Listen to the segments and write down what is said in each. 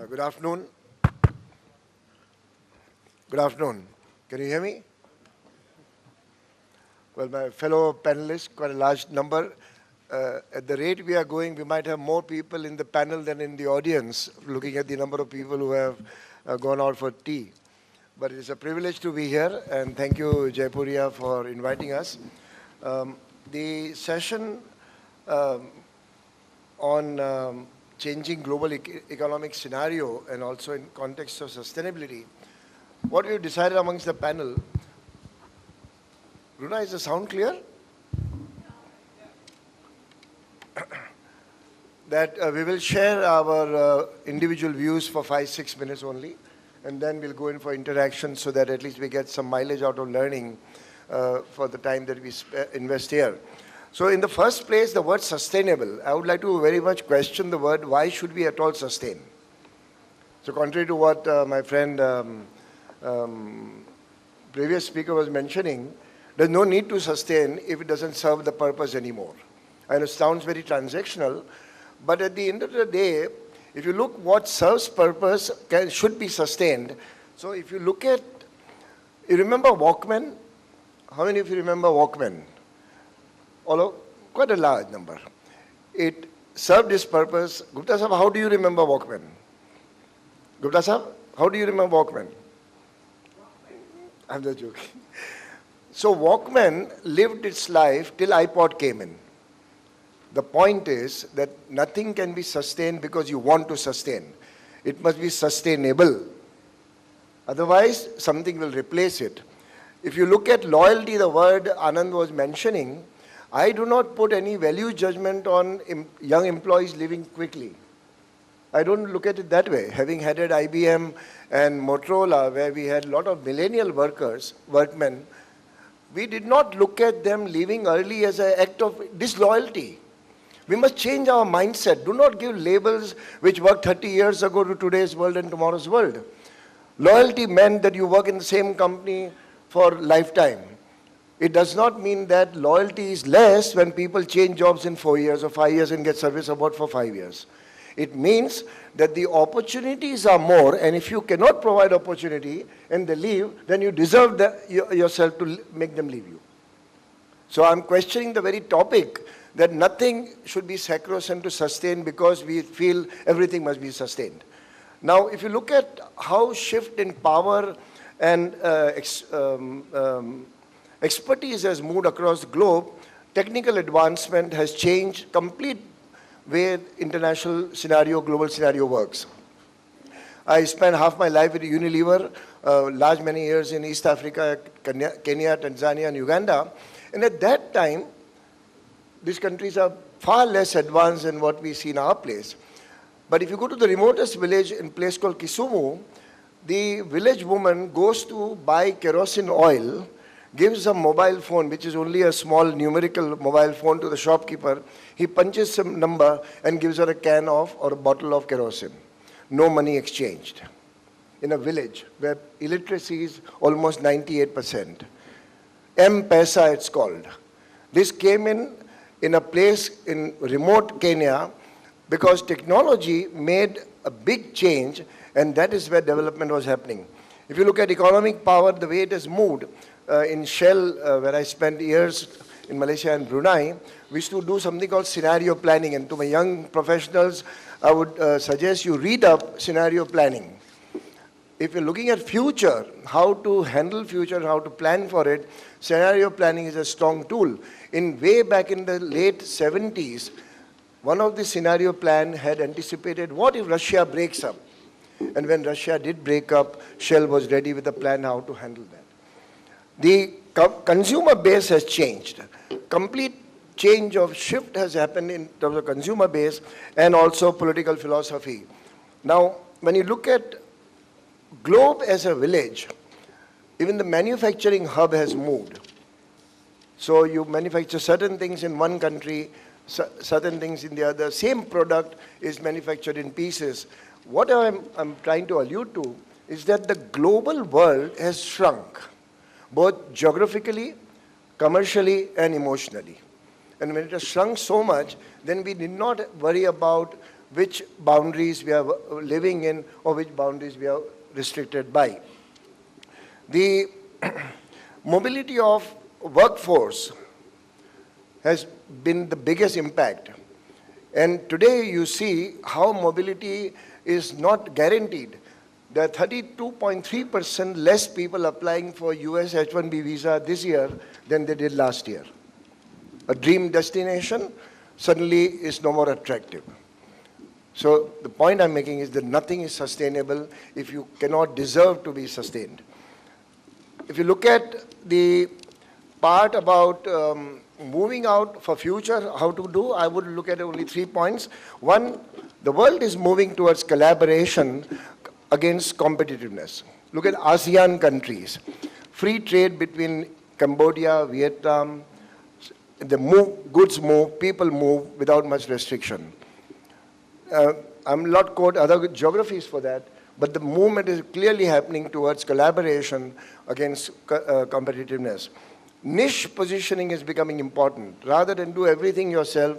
Good afternoon. Good afternoon. Can you hear me? Well, my fellow panelists, quite a large number. At the rate we are going, we might have more people in the panel than in the audience, looking at the number of people who have gone out for tea. But it's a privilege to be here, and thank you, Jaipuria, for inviting us. The session on changing global economic scenario and also in context of sustainability, what we decided amongst the panel, Runa, is the sound clear? That we will share our individual views for 5-6 minutes only, and then we'll go in for interaction so that at least we get some mileage out of learning for the time that we invest here. So in the first place, the word sustainable, I would like to very much question the word, why should we at all sustain? So contrary to what my friend, previous speaker was mentioning, there's no need to sustain if it doesn't serve the purpose anymore. And it sounds very transactional, but at the end of the day, if you look what serves purpose should be sustained. So if you look at, you remember Walkman? How many of you remember Walkman? Quite a large number. It served its purpose. Gupta Sahab, how do you remember Walkman? Gupta Sahab, how do you remember Walkman? I'm just joking. So Walkman lived its life till iPod came in. The point is that nothing can be sustained because you want to sustain. It must be sustainable. Otherwise, something will replace it. If you look at loyalty, the word Anand was mentioning, I do not put any value judgment on young employees leaving quickly. I don't look at it that way. Having headed IBM and Motorola, where we had a lot of millennial workmen, we did not look at them leaving early as an act of disloyalty. We must change our mindset. Do not give labels which worked 30 years ago to today's world and tomorrow's world. Loyalty meant that you work in the same company for lifetime. It does not mean that loyalty is less when people change jobs in 4 years or 5 years and get service award for 5 years. It means that the opportunities are more, and if you cannot provide opportunity and they leave, then you deserve yourself to make them leave you. So I'm questioning the very topic that nothing should be sacrosanct to sustain because we feel everything must be sustained. Now, if you look at how shift in power and expertise has moved across the globe, technical advancement has changed complete way international scenario, global scenario works. I spent half my life with Unilever, many years in East Africa, Kenya, Tanzania, and Uganda. And at that time, these countries are far less advanced than what we see in our place. But if you go to the remotest village in a place called Kisumu, the village woman goes to buy kerosene oil, gives a mobile phone, which is only a small numerical mobile phone, to the shopkeeper. He punches some number and gives her a can of or a bottle of kerosene. No money exchanged. In a village where illiteracy is almost 98%. M-Pesa it's called. This came in a place in remote Kenya because technology made a big change, and that is where development was happening. If you look at economic power, the way it has moved, in Shell, where I spent years in Malaysia and Brunei, we used to do something called scenario planning. And to my young professionals, I would suggest you read up scenario planning. If you're looking at future, how to handle future, how to plan for it, scenario planning is a strong tool. Way back in the late 70s, one of the scenario plan had anticipated, what if Russia breaks up? And when Russia did break up, Shell was ready with a plan how to handle that. The consumer base has changed. Complete change of shift has happened in terms of consumer base and also political philosophy. Now, when you look at globe as a village, even the manufacturing hub has moved. So you manufacture certain things in one country, certain things in the other. Same product is manufactured in pieces. What I'm trying to allude to is that the global world has shrunk, both geographically, commercially, and emotionally. And when it has shrunk so much, then we did not worry about which boundaries we are living in or which boundaries we are restricted by. The mobility of workforce has been the biggest impact. And today you see how mobility is not guaranteed. There are 32.3% less people applying for US H-1B visa this year than they did last year. A dream destination suddenly is no more attractive. So the point I'm making is that nothing is sustainable if you cannot deserve to be sustained. If you look at the part about moving out for future, how to do, I would look at only 3 points. One, the world is moving towards collaboration against competitiveness. Look at ASEAN countries. Free trade between Cambodia, Vietnam, goods move, people move without much restriction. I'm not quote other geographies for that, but the movement is clearly happening towards collaboration against competitiveness. Niche positioning is becoming important. Rather than do everything yourself,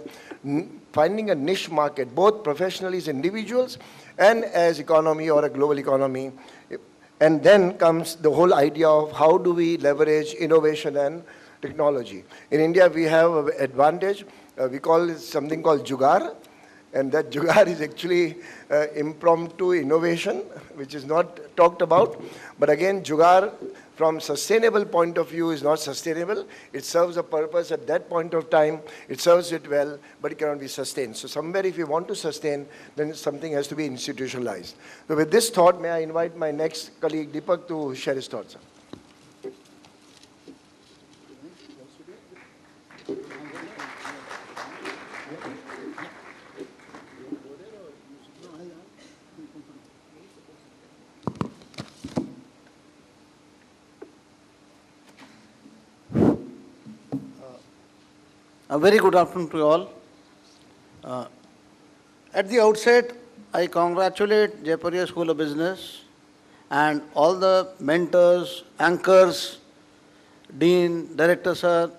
finding a niche market, both professionally as individuals and as economy or a global economy. And then comes the whole idea of how do we leverage innovation and technology. In India, we have an advantage. We call it something called Jugaad. And that Jugaad is actually impromptu innovation, which is not talked about. But again, Jugaad from sustainable point of view is not sustainable. It serves a purpose at that point of time. It serves it well, but it cannot be sustained. So somewhere if you want to sustain, then something has to be institutionalized. So with this thought, may I invite my next colleague, Deepak, to share his thoughts. A very good afternoon to you all. At the outset, I congratulate Jaipuria School of Business and all the mentors, anchors, dean, director sir,